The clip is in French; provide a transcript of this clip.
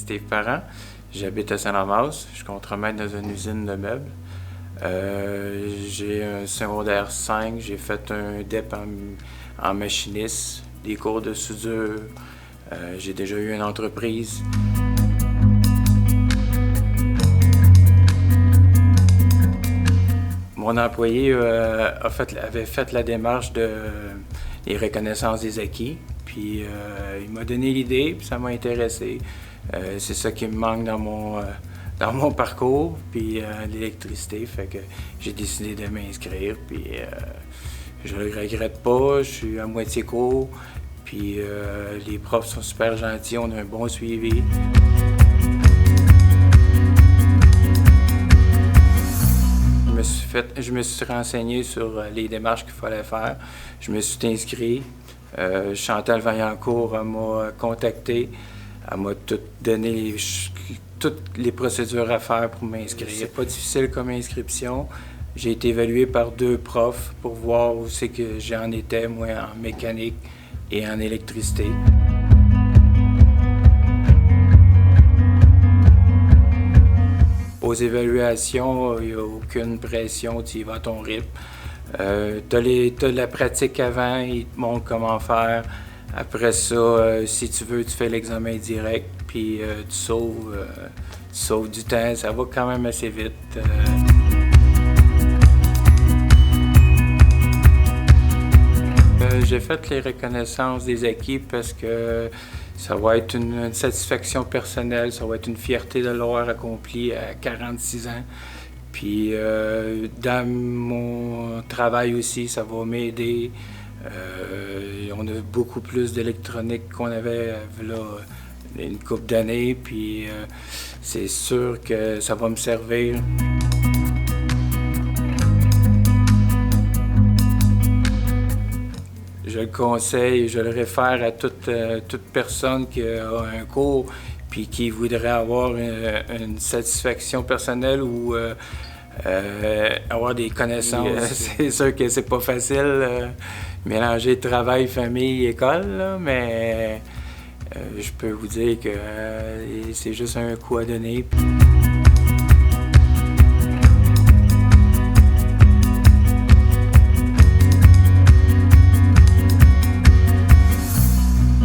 Steve Parent. J'habite à Saint-Damas. Je suis contremaître dans une usine de meubles. J'ai un secondaire 5. J'ai fait un DEP en machiniste, des cours de soudure. J'ai déjà eu une entreprise. Mon employé avait fait la démarche des reconnaissances des acquis. Puis il m'a donné l'idée, puis ça m'a intéressé. C'est ça qui me manque dans mon parcours, puis l'électricité. Fait que j'ai décidé de m'inscrire, puis je le regrette pas. Je suis à moitié cours, puis les profs sont super gentils, on a un bon suivi. Je me suis renseigné sur les démarches qu'il fallait faire. Je me suis inscrit. Chantal Vaillancourt m'a contacté. Elle m'a tout donné, toutes les procédures à faire pour m'inscrire. C'est pas difficile comme inscription. J'ai été évalué par 2 profs pour voir où c'est que j'en étais, moi, en mécanique et en électricité. Aux évaluations, il n'y a aucune pression, tu y vas à ton rythme. Tu as la pratique avant, ils te montrent comment faire. Après ça, si tu veux, tu fais l'examen direct, puis tu sauves du temps. Ça va quand même assez vite. J'ai fait les reconnaissances des acquis parce que ça va être une satisfaction personnelle, ça va être une fierté de l'avoir accompli à 46 ans. Puis dans mon travail aussi, ça va m'aider. On a beaucoup plus d'électronique qu'on avait là, une couple d'années, puis c'est sûr que ça va me servir. Je le conseille, je le réfère à toute personne qui a un cours puis qui voudrait avoir une satisfaction personnelle ou avoir des connaissances. C'est sûr que c'est pas facile mélanger travail, famille, école, là, mais je peux vous dire que c'est juste un coup à donner.